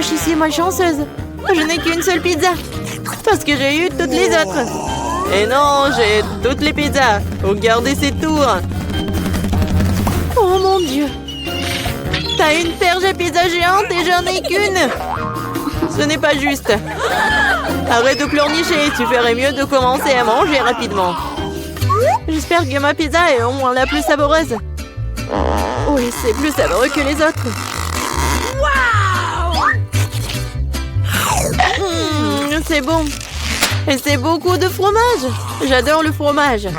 je suis malchanceuse. Je n'ai qu'une seule pizza. Parce que j'ai eu toutes les autres. Et non, j'ai toutes les pizzas. Regardez ces tours. Oh mon Dieu. T'as une perche à pizza géante et j'en ai qu'une. Ce n'est pas juste. Arrête de pleurnicher. Tu ferais mieux de commencer à manger rapidement. J'espère que ma pizza est au moins la plus savoureuse. Oui, c'est plus savoureux que les autres. C'est bon. Et c'est beaucoup de fromage. J'adore le fromage.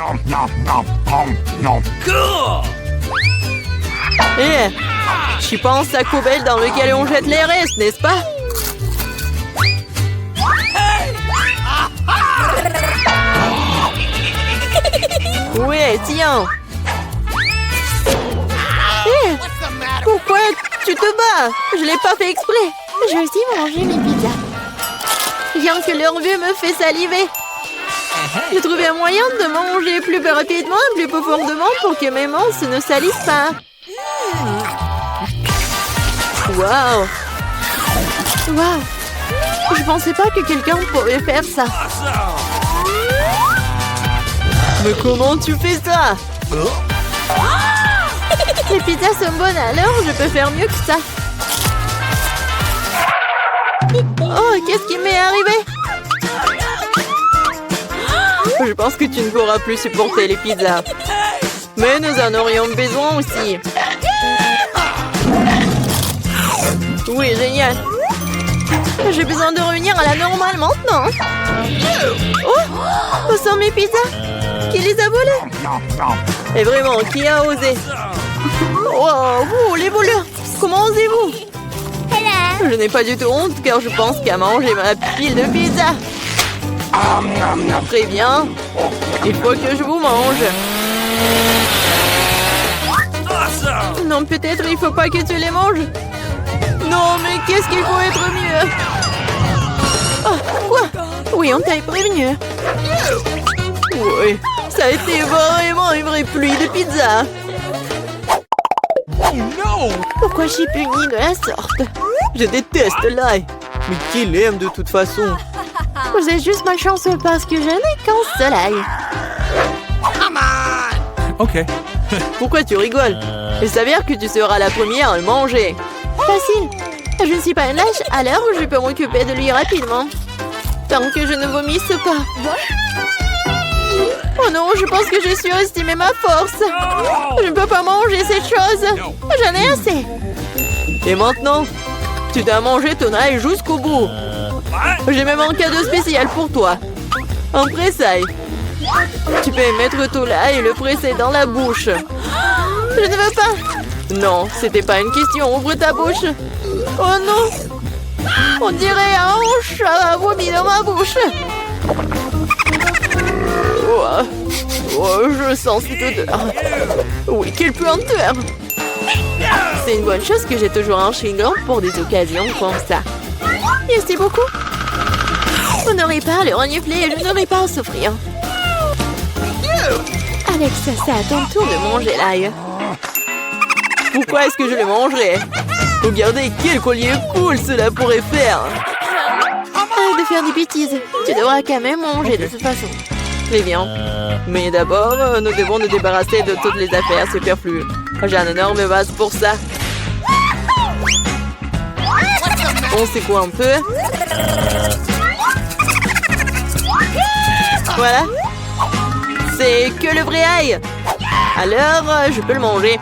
Tu penses à poubelle dans lequel on jette les restes, n'est-ce pas? Ouais, tiens. Pourquoi tu te bats? Je l'ai pas fait exprès. Je vais aussi manger mes pizzas. Rien que leur vue me fait saliver. J'ai trouvé un moyen de manger plus rapidement et plus profondément pour que mes mains ne salissent pas. Waouh! Waouh! Je pensais pas que quelqu'un pouvait faire ça. Mais comment tu fais ça? Les pizzas sont bonnes, alors je peux faire mieux que ça. Oh, qu'est-ce qui m'est arrivé? Je pense que tu ne pourras plus supporter les pizzas. Mais nous en aurions besoin aussi. Oui, génial. J'ai besoin de revenir à la normale maintenant. Oh, où sont mes pizzas? Qui les a volées? Et vraiment, qui a osé? Oh, vous, les voleurs, comment osez-vous? Je n'ai pas du tout honte car je pense qu'à manger ma pile de pizza. Très bien. Il faut que je vous mange. Non, peut-être il faut pas que tu les manges. Non, mais qu'est-ce qu'il faut être mieux? Oh, quoi? Oui, on t'a prévenu. Oui, ça a été vraiment une vraie pluie de pizza. Pourquoi je suis punie de la sorte? Je déteste l'ail. Mais qui l'aime de toute façon? Vous êtes juste malchanceux parce que je n'ai qu'un seul ail. Ok. Pourquoi tu rigoles? Il s'avère que tu seras la première à le manger. Facile. Je ne suis pas une lâche, alors je peux m'occuper de lui rapidement. Tant que je ne vomisse pas. Oh non, je pense que j'ai surestimé ma force. Je ne peux pas manger cette chose. J'en ai assez. Et maintenant, tu dois manger ton ail jusqu'au bout. J'ai même un cadeau spécial pour toi. Un presse-ail. Tu peux mettre ton ail et le presser dans la bouche. Je ne veux pas. Non, c'était pas une question. Ouvre ta bouche. Oh non. On dirait un chat a vomi dans ma bouche. Oh, je sens cette odeur. Oui, quelle puanteur. C'est une bonne chose que j'ai toujours un chewing-gum pour des occasions comme ça. Merci beaucoup. Vous n'aurez pas à le renifler et je n'aurai pas à souffrir. Alex, c'est à ton tour de manger l'ail. Pourquoi est-ce que je le mangerais? Regardez quel collier cool cela pourrait faire. Arrête de faire des bêtises. Tu devras quand même manger de toute façon. Très bien. Mais d'abord, nous devons nous débarrasser de toutes les affaires superflues. J'ai un énorme vase pour ça. On secoue un peu. Voilà. C'est que le vrai ail. Alors, je peux le manger.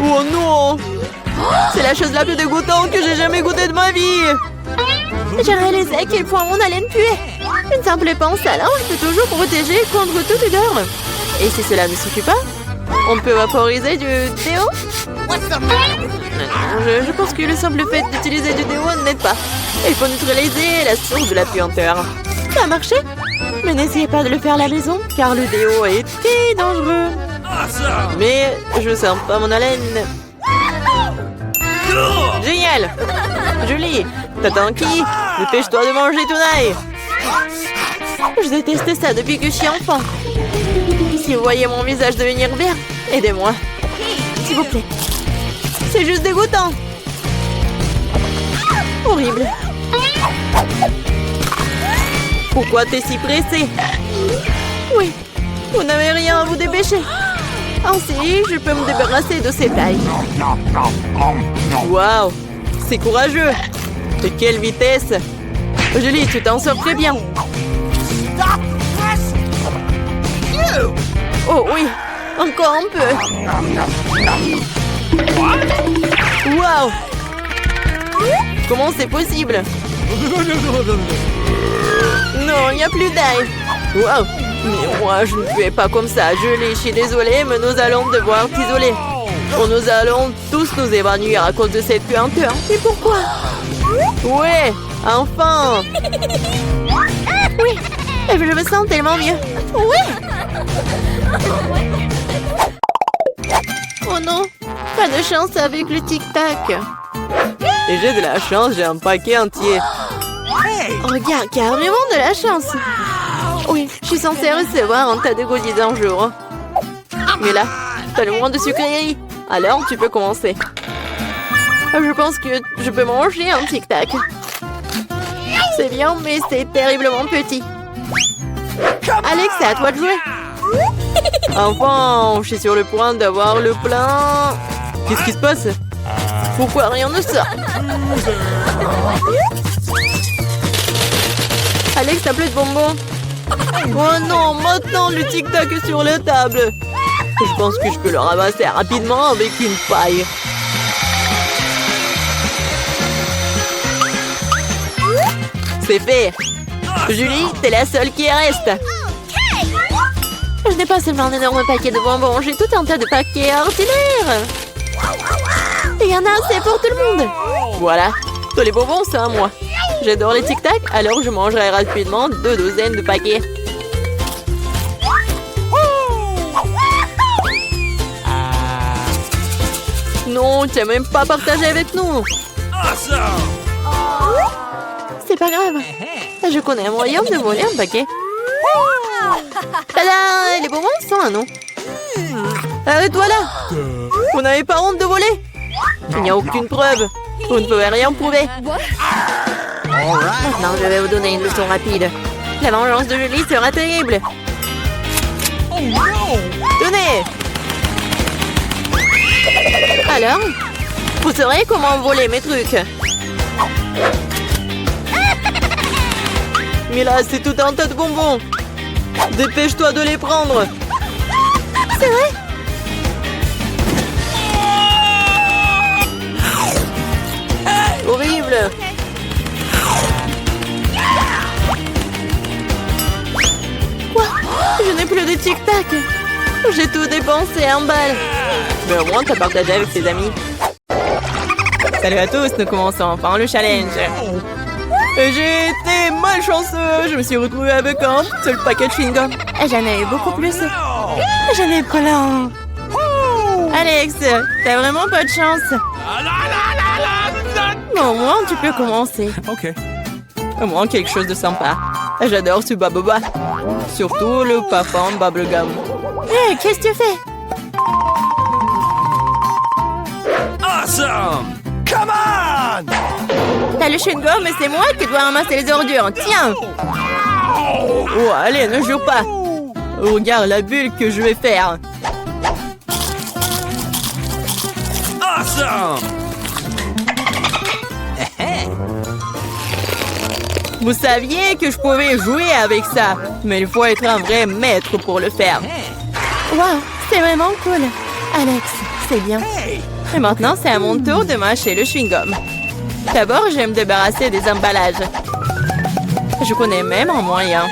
Oh non! C'est la chose la plus dégoûtante que j'ai jamais goûtée de ma vie. J'ai réalisé à quel point mon haleine puait. Une simple pince à linge peut toujours protéger contre toute odeur. Et si cela ne suffit pas, on peut vaporiser du déo. Je pense que le simple fait d'utiliser du déo n'aide pas. Il faut neutraliser la source de la puanteur. Ça a marché? Mais n'essayez pas de le faire à la maison, car le déo est très dangereux. Mais je sens pas mon haleine. Génial! Julie, t'attends qui? Dépêche-toi de manger ton ail. Je déteste ça depuis que je suis enfant. Si vous voyez mon visage devenir vert, aidez-moi. S'il vous plaît. C'est juste dégoûtant. Horrible. Pourquoi t'es si pressé? Oui, vous n'avez rien à vous dépêcher. Ainsi, je peux me débarrasser de ces tailles. Waouh, c'est courageux. De quelle vitesse! Julie, tu t'en sors très bien. Oh oui, encore un peu. Waouh! Comment c'est possible? Non, il n'y a plus d'ail. Waouh! Mais moi, je ne fais pas comme ça. Julie, je suis désolée, mais nous allons devoir t'isoler. Nous allons tous nous évanouir à cause de cette puanteur. Et pourquoi? Ouais, enfin! Oui, je me sens tellement mieux. Oui! Oh non, pas de chance avec le tic-tac. Et j'ai de la chance, j'ai un paquet entier. Regarde, carrément de la chance. Oui, je suis censée recevoir un tas de goodies un jour. Mais là, t'as le moins de sucreries. Alors, tu peux commencer. Je pense que je peux manger un tic-tac. C'est bien, mais c'est terriblement petit. Alex, c'est à toi de jouer. Enfin, je suis sur le point d'avoir le plein. Qu'est-ce qui se passe? Pourquoi rien ne sort? Alex, t'as plus de bonbons. Oh non, maintenant le tic-tac est sur la table. Je pense que je peux le ramasser rapidement avec une paille. C'est fait. Julie, t'es la seule qui reste. Je n'ai pas seulement un énorme paquet de bonbons, j'ai tout un tas de paquets ordinaires. Il y en a assez pour tout le monde. Voilà, tous les bonbons, c'est à moi. J'adore les tic-tac, alors je mangerai rapidement 2 douzaines de paquets. Non, tu n'as même pas partagé avec nous. C'est pas grave. Je connais un moyen de voler un paquet. Tada! Les bonbons sont à nous. Arrête-toi là! Vous n'avez pas honte de voler? Il n'y a aucune preuve. Vous ne pouvez rien prouver. Maintenant, je vais vous donner une leçon rapide. La vengeance de Julie sera terrible. Tenez! Alors? Vous saurez comment voler mes trucs. Mais là, c'est tout un tas de bonbons. Dépêche-toi de les prendre. C'est vrai? Horrible. Quoi? Je n'ai plus de tic-tac. J'ai tout dépensé en balles. Mais au moins, t'as partagé avec tes amis. Salut à tous, nous commençons enfin le challenge. J'ai été malchanceux. Je me suis retrouvée avec un seul paquet de chewing-gum. J'en ai eu beaucoup plus. J'en ai plein. Alex, t'as vraiment pas de chance. Bon, au moins, tu peux commencer. Ok. Au moins, quelque chose de sympa. J'adore ce baboba. Surtout le parfum bubblegum. Hé, qu'est-ce que tu fais? Awesome! Come on! T'as le chewing-gum, mais c'est moi qui dois ramasser les ordures. Tiens! Oh, allez, ne joue pas. Regarde la bulle que je vais faire. Awesome! Vous saviez que je pouvais jouer avec ça, mais il faut être un vrai maître pour le faire. Waouh, c'est vraiment cool. Alex, c'est bien. Et maintenant, c'est à mon tour de mâcher le chewing-gum. D'abord, je vais me débarrasser des emballages. Je connais même un moyen.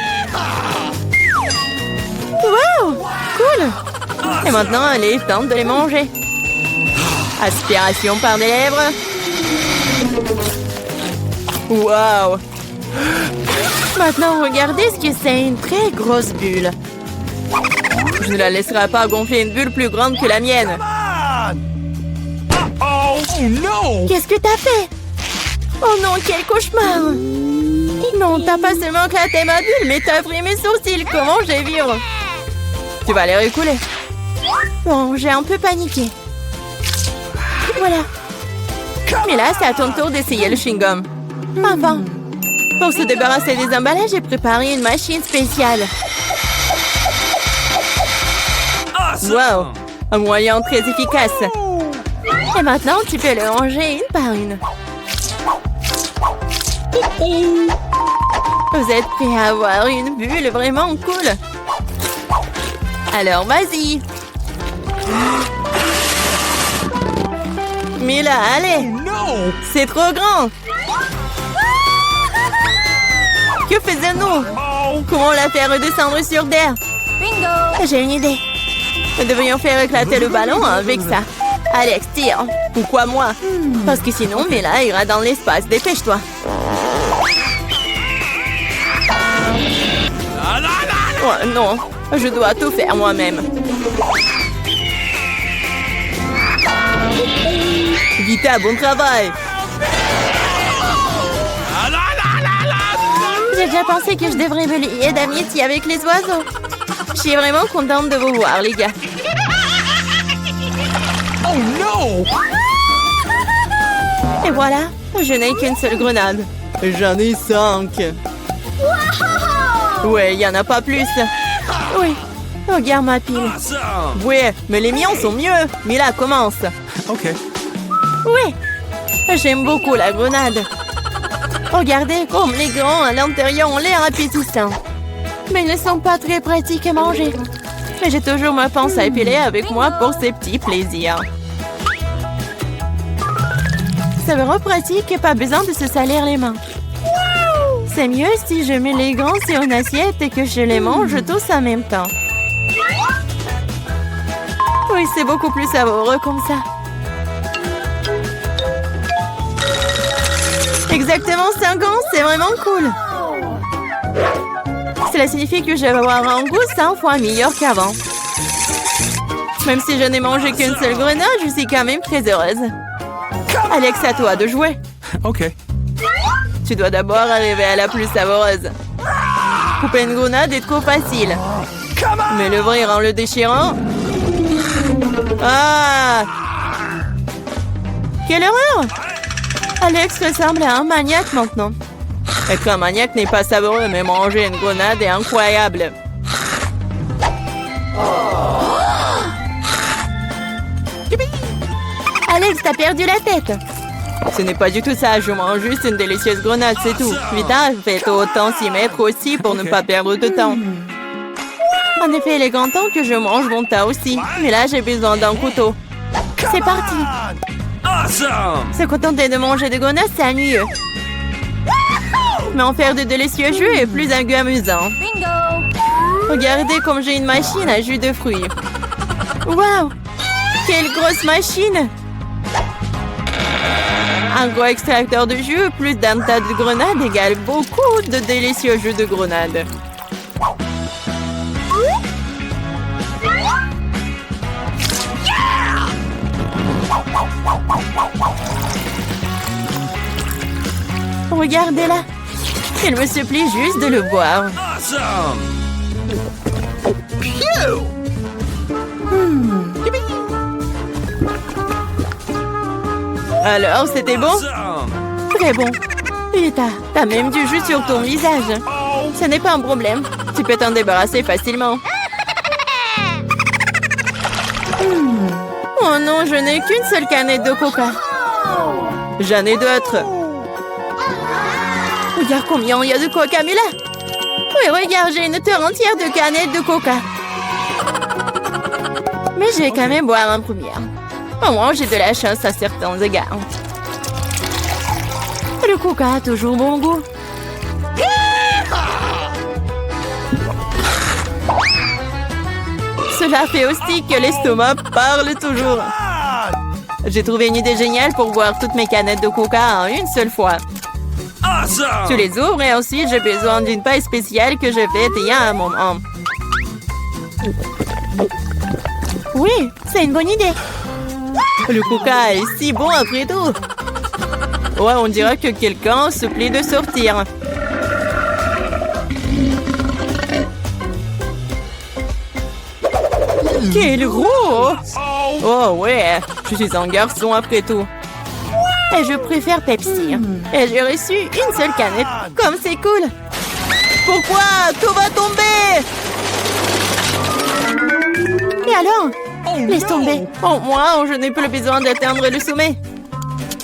Waouh, cool. Et maintenant, il est temps de les manger. Aspiration par des lèvres. Waouh. Maintenant, regardez ce que c'est, une très grosse bulle. Je ne la laisserai pas gonfler une bulle plus grande que la mienne. Oh no! Qu'est-ce que t'as fait? Oh non, quel cauchemar! Non, t'as pas seulement éclaté ma bulle, mais t'as pris mes sourcils. Comment je vais vivre? Tu vas les récouler. Bon, j'ai un peu paniqué. Voilà. Mais là, c'est à ton tour d'essayer le chewing-gum. Enfin, pour se débarrasser des emballages, j'ai préparé une machine spéciale. Wow, un moyen très efficace. Et maintenant, tu peux le ranger une par une. Vous êtes prêts à avoir une bulle vraiment cool? Alors, vas-y. Mais là, allez. No! C'est trop grand. Que faisons-nous? Comment la faire redescendre sur terre? Bingo! J'ai une idée. Nous devrions faire éclater le ballon avec ça. Alex, tire. Pourquoi moi? Parce que sinon, Mila ira dans l'espace. Dépêche-toi. Oh, non, je dois tout faire moi-même. Vita, bon travail. J'ai déjà pensé que je devrais me lier d'amitié avec les oiseaux. Je suis vraiment contente de vous voir, les gars. Oh no! Et voilà, je n'ai qu'une seule grenade. J'en ai 5. Ouais, il n'y en a pas plus. Oui, regarde ma pile. Awesome! Ouais, mais les miens sont mieux. Mila, commence. Okay. Oui, j'aime beaucoup la grenade. Regardez comme les grands à l'intérieur ont l'air appétissants. Mais ils ne sont pas très pratiques à manger. Mais j'ai toujours ma pince à épiler avec moi pour ces petits plaisirs. C'est vraiment pratique et pas besoin de se salir les mains. C'est mieux si je mets les gants sur une assiette et que je les mange tous en même temps. Oui, c'est beaucoup plus savoureux comme ça. Exactement 5 ans, c'est vraiment cool. Cela signifie que je vais avoir un goût 100 fois meilleur qu'avant. Même si je n'ai mangé qu'une seule grenade, je suis quand même très heureuse. Alex, à toi de jouer. Okay. Tu dois d'abord arriver à la plus savoureuse. Couper une grenade est trop facile. Mais l'ouvrir en le déchirant... Ah! Quelle horreur! Alex ressemble à un maniaque maintenant. Être un maniaque n'est pas savoureux, mais manger une grenade est incroyable. Alex, t'as perdu la tête. Ce n'est pas du tout ça, je mange juste une délicieuse grenade, c'est tout. Vita, faites autant s'y mettre aussi pour ne pas perdre de temps. En effet, il est grand temps que je mange mon tas aussi. Mais là, j'ai besoin d'un couteau. C'est parti. Awesome! Se contenter de manger des grenades, c'est ennuyeux. Mais en faire de délicieux jus est plus un goût amusant. Regardez comme j'ai une machine à jus de fruits. Waouh! Quelle grosse machine! Un gros extracteur de jus plus d'un tas de grenades égale beaucoup de délicieux jus de grenades. Regardez-la. Il me supplie juste de le boire. Awesome! Alors, c'était bon? Awesome! Très bon. Vita, t'as même du jus sur ton visage. Ce n'est pas un problème. Tu peux t'en débarrasser facilement. Oh non, je n'ai qu'une seule canette de coca. J'en ai d'autres. Regarde combien il y a de coca, Mila. Oui, regarde, j'ai une terre entière de canettes de coca. Mais je vais quand même boire en première. Au moins, j'ai de la chance à certains égards. Le coca a toujours bon goût. Cela fait aussi que l'estomac parle toujours. J'ai trouvé une idée géniale pour boire toutes mes canettes de coca en une seule fois. Awesome! Tu les ouvres et ensuite j'ai besoin d'une paille spéciale que je vais étayer à un moment. Oui, c'est une bonne idée. Le coca est si bon après tout. Ouais, on dirait que quelqu'un se plaît de sortir. Quel gros! Oh ouais, je suis un garçon après tout. Et je préfère Pepsi. Et j'ai reçu une seule canette. Comme c'est cool. Pourquoi? Tout va tomber! Et alors? Laisse tomber. Au moins, je n'ai plus besoin d'atteindre le sommet.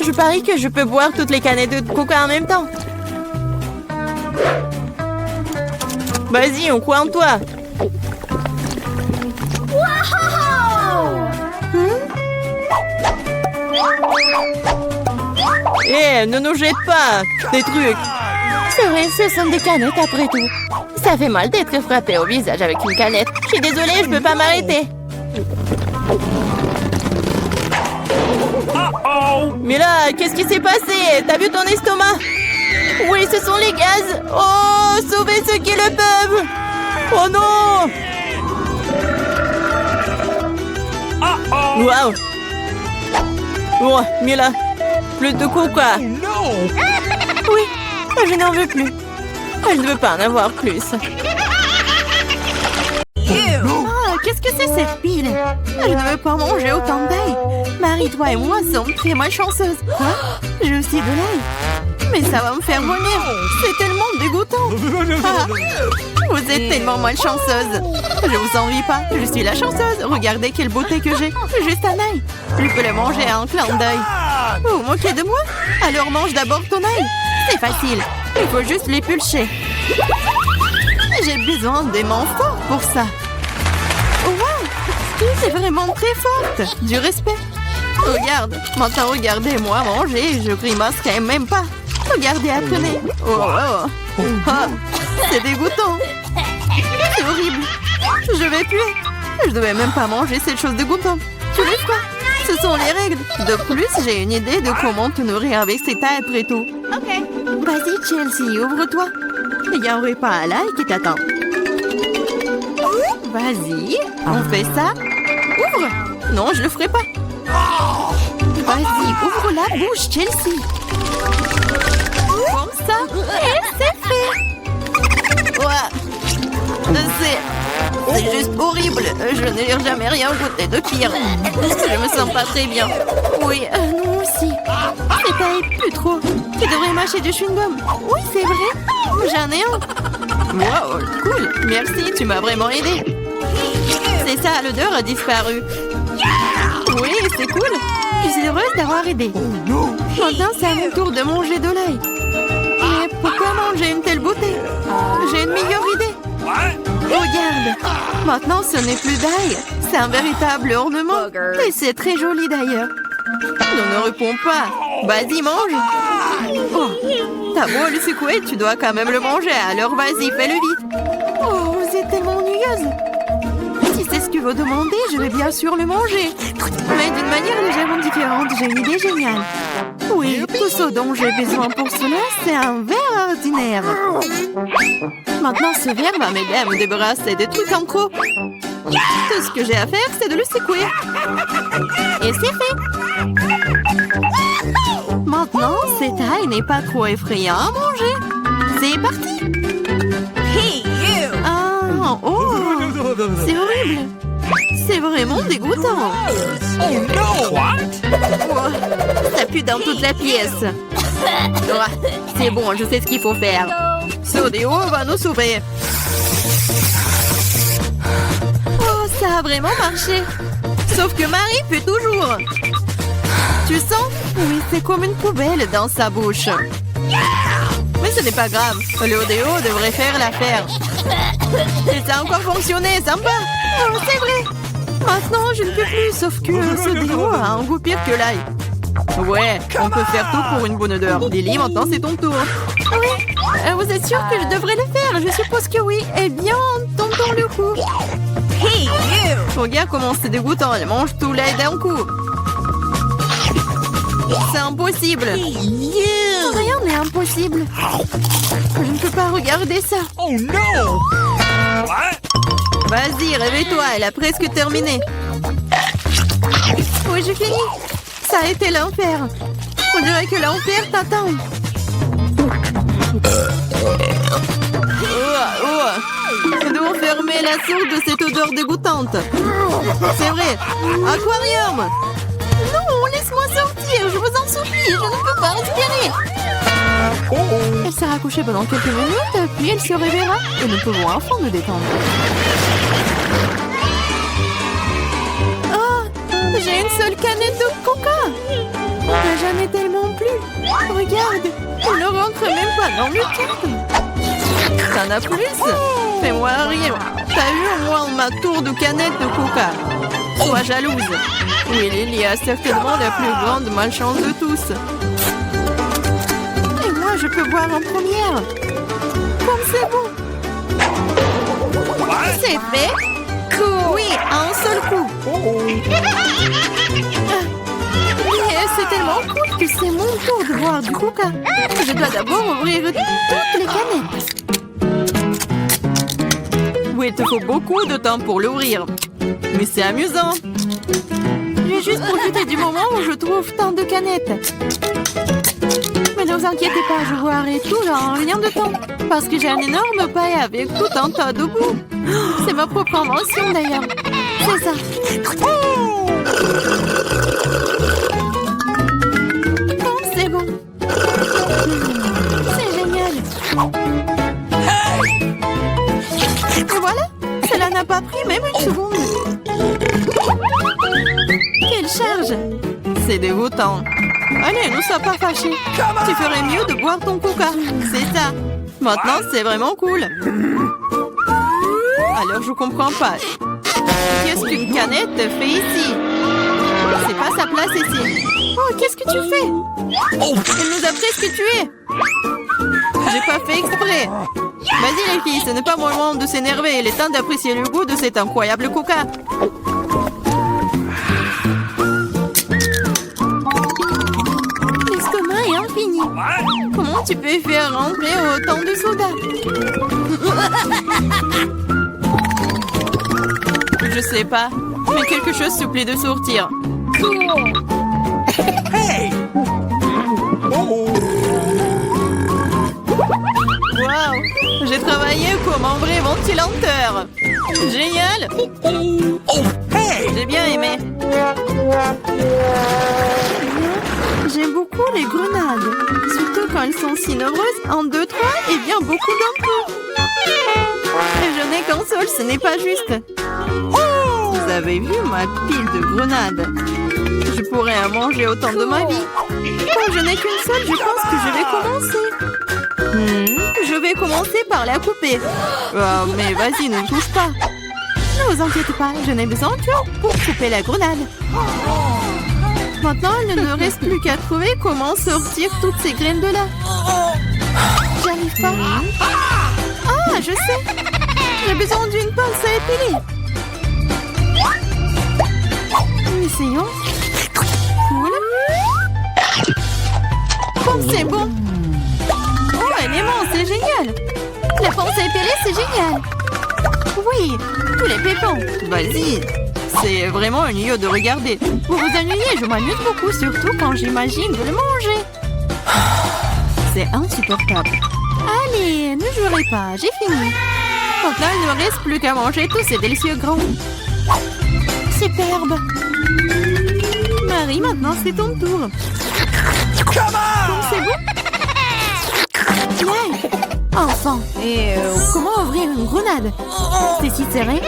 Je parie que je peux boire toutes les canettes de coca en même temps. Vas-y, on croit en toi. Ne nous jette pas des trucs. C'est vrai, ce sont des canettes après tout. Ça fait mal d'être frappé au visage avec une canette. Je suis désolée, je peux pas m'arrêter. Mais là, qu'est-ce qui s'est passé? T'as vu ton estomac? Oui, ce sont les gaz. Oh, sauvez ceux qui le peuvent. Oh non. Waouh. Oh, mais là, plus de coca. Oui, je n'en veux plus. Je ne veux pas en avoir plus. Qu'est-ce que c'est cette pile? Je ne veux pas manger autant d'ail. Marie, toi et moi sommes très malchanceuses. Quoi? J'ai aussi de l'ail. Mais ça va me faire vomir. C'est tellement dégoûtant. Vous êtes tellement malchanceuse. Je vous envie pas. Je suis la chanceuse. Regardez quelle beauté que j'ai. Juste un ail. Je peux le manger à un clin d'œil. Vous vous moquez de moi? Alors mange d'abord ton ail. C'est facile. Il faut juste l'épulcher. J'ai besoin des mains fortes pour ça. Wow! C'est vraiment très forte. Du respect. Regarde. Maintenant, regardez-moi manger. Je grimacerai même pas. Regardez, apprenez. C'est dégoûtant. C'est horrible. Je vais puer. Je devais même pas manger cette chose dégoûtante. Tu le feras. Ce sont les règles. De plus, j'ai une idée de comment te nourrir avec ces tailles après tout. Ok. Vas-y, Chelsea, ouvre-toi. Il y a un repas à l'ail qui t'attend. Vas-y, on fait ça. Ouvre. Non, je le ferai pas. Vas-y, ouvre la bouche, Chelsea. Comme ça. Et c'est fait. Ouais. C'est juste horrible. Je n'ai jamais rien goûté de pire. Je me sens pas très bien. Oui, nous aussi. C'est taille plus trop. Tu devrais mâcher du chewing-gum. Oui, c'est vrai. J'en ai un. Wow, cool. Merci, tu m'as vraiment aidé. C'est ça, l'odeur a disparu. Oui, c'est cool. Je suis heureuse d'avoir aidé. Maintenant, c'est à mon tour de manger de l'ail. Mais pourquoi manger une telle beauté? J'ai une meilleure idée. Regarde. Maintenant, ce n'est plus d'ail. C'est un véritable ornement. Et c'est très joli d'ailleurs. Non, ne réponds pas. Vas-y, mange. Oh, t'as beau le secouer, tu dois quand même le manger. Alors vas-y, fais-le vite. Oh, vous êtes tellement ennuyeuse. Si c'est ce que vous demandez, je vais bien sûr le manger. Mais d'une manière légèrement différente, j'ai une idée géniale. Oui, tout ce dont j'ai besoin pour cela, c'est un verre ordinaire. Maintenant, ce verre va m'aider à me débarrasser des trucs en trop. Tout ce que j'ai à faire, c'est de le secouer. Et c'est fait. Maintenant, cette taille n'est pas trop effrayant à manger. C'est parti. Ah, oh, c'est horrible. C'est vraiment dégoûtant. Oh no! What? Oh, ça pue dans toute la pièce. Oh, c'est bon, je sais ce qu'il faut faire. Ce déo va nous sauver. Oh, ça a vraiment marché. Sauf que Marie pue toujours. Tu sens? Oui, c'est comme une poubelle dans sa bouche. Mais ce n'est pas grave. Le déo devrait faire l'affaire. Et ça a encore fonctionné, sympa. Oh, c'est vrai. Maintenant, je ne peux plus, sauf que ce déo a un goût pire que l'ail. Ouais, on peut faire tout pour une bonne odeur. Lily, maintenant c'est ton tour. Oui, vous êtes sûr que je devrais le faire? Je suppose que oui. Eh bien, tentons le coup. Hey, you! Regarde comment c'est dégoûtant. Elle mange tout l'ail d'un coup. C'est impossible. Rien n'est impossible. Je ne peux pas regarder ça. Oh no! What? Vas-y, réveille-toi, elle a presque terminé. Oui, j'ai fini. Ça a été l'enfer. On dirait que l'enfer t'attend. Nous devons fermer la source de cette odeur dégoûtante. C'est vrai. Aquarium! Non, laisse-moi sortir, je vous en supplie. Je ne Elle sera couchée pendant quelques minutes, puis elle se réveillera et nous pouvons enfin nous détendre. Oh, j'ai une seule canette de coca. J'en ai tellement plus. Regarde, elle ne rentre même pas dans le cadre. T'en as plus? Fais-moi rire. T'as eu au moins ma tour de canette de coca. Sois jalouse. Oui, Lily a certainement la plus grande malchance de tous. Et moi, je peux boire en première. Comme c'est bon. C'est fait. Oui, à un seul coup. Mais c'est tellement cool que c'est mon tour de boire du coca. Je dois d'abord ouvrir toutes les canettes. Oui, il te faut beaucoup de temps pour l'ouvrir. Mais c'est amusant. Je vais juste profiter du moment où je trouve tant de canettes. Mais ne vous inquiétez pas, je boirai tout là en rien de temps. Parce que j'ai un énorme paille avec tout un tas de boue. C'est ma propre invention d'ailleurs. C'est ça. Oh, c'est bon. C'est génial. Et voilà, cela n'a pas pris même une seconde. Quelle charge! C'est dégoûtant. Allez, ne sois pas fâchés. Tu ferais mieux de boire ton coca. C'est ça. Maintenant, c'est vraiment cool. Alors, je comprends pas. Qu'est-ce qu'une canette fait ici? C'est pas sa place ici. Oh, qu'est-ce que tu fais? Elle nous a presque tués. J'ai pas fait exprès. Vas-y les filles, ce n'est pas mon moment de s'énerver. Il est temps d'apprécier le goût de cet incroyable coca. L'estomac est infini. Comment tu peux faire rentrer autant de soda? Je sais pas, mais quelque chose supplie de sortir. Hey! Waouh! J'ai travaillé comme un vrai ventilateur. Génial! Oh, hey! J'ai bien aimé. J'aime beaucoup les grenades. Surtout quand elles sont si nombreuses. 1, 2, 3 et bien beaucoup d'un coup. Je n'ai qu'un seul, ce n'est pas juste. Vous avez vu ma pile de grenades? Je pourrais en manger autant de ma vie. Comme je n'ai qu'une seule, je pense que je vais commencer. Je vais commencer par la couper. Mais vas-y, ne touche pas. Ne vous inquiétez pas, je n'ai besoin que pour couper la grenade. Maintenant, il ne me reste plus qu'à trouver comment sortir toutes ces graines de là. J'arrive pas. Ah, je sais. J'ai besoin d'une pince à épiler. Essayons. Cool. Oh, c'est bon. Oh, elle est mince, c'est génial. La pince à épiler, c'est génial. Oui, tous les pépins. Vas-y. C'est vraiment ennuyeux de regarder. Vous vous ennuyez, je m'amuse beaucoup, surtout quand j'imagine de le manger. C'est insupportable. Allez, ne jouerez pas, j'ai fini. Maintenant, il ne reste plus qu'à manger tous ces délicieux grands. Superbe. Marie, maintenant c'est ton tour. C'est bon? Ouais. Enfin. Et comment ouvrir une grenade? C'est si serré?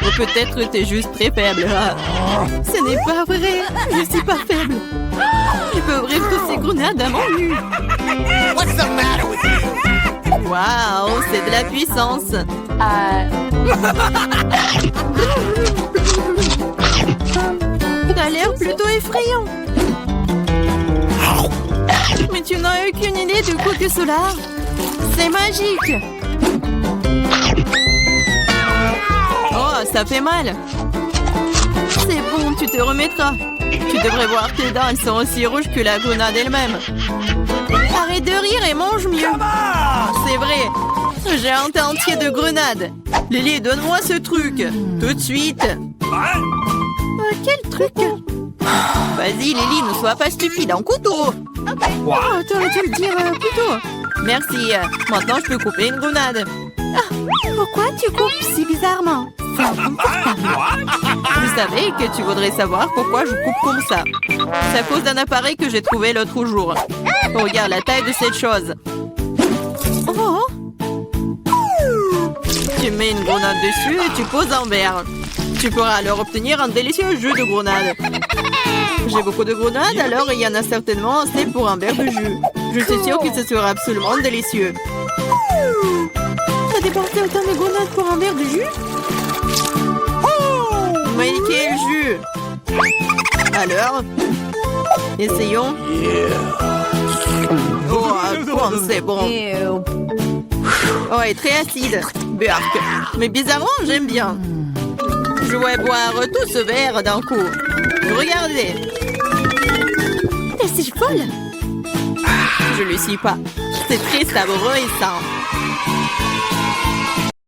Ou peut-être t'es juste très faible. Ce n'est pas vrai. Je suis pas faible. Je peux ouvrir toutes ces grenades à mon nu. What's the matter with you? Waouh, c'est de la puissance. T'as l'air plutôt effrayant. Mais tu n'as aucune idée de quoi que cela. C'est magique. Oh, ça fait mal. C'est bon, tu te remettras. Tu devrais voir tes dents, elles sont aussi rouges que la grenade elle-même. Arrête de rire et mange mieux. C'est vrai. J'ai un tas entier de grenades. Lily, donne-moi ce truc. Tout de suite. Quel truc? Vas-y, Lily, ne sois pas stupide. Un couteau. Oh, t'aurais dû le dire plus tôt. Merci. Maintenant, je peux couper une grenade. Pourquoi tu coupes si bizarrement? C'est inconfortable. Vous savez que tu voudrais savoir pourquoi je coupe comme ça. C'est à cause d'un appareil que j'ai trouvé l'autre jour. Regarde la taille de cette chose. Tu mets une grenade dessus et tu poses un verre. Tu pourras alors obtenir un délicieux jus de grenade. J'ai beaucoup de grenades, alors il y en a certainement assez pour un verre de jus. Je suis sûre que ce sera absolument délicieux. Tu as dépensé autant de grenades pour un verre de jus? Mais quel jus! Alors, essayons. Oh, c'est bon. Oh, et très acide. Burk. Mais bizarrement, j'aime bien. Je vais boire tout ce verre d'un coup. Regardez. C'est folle. Je le suis pas. C'est très savoureux et sain.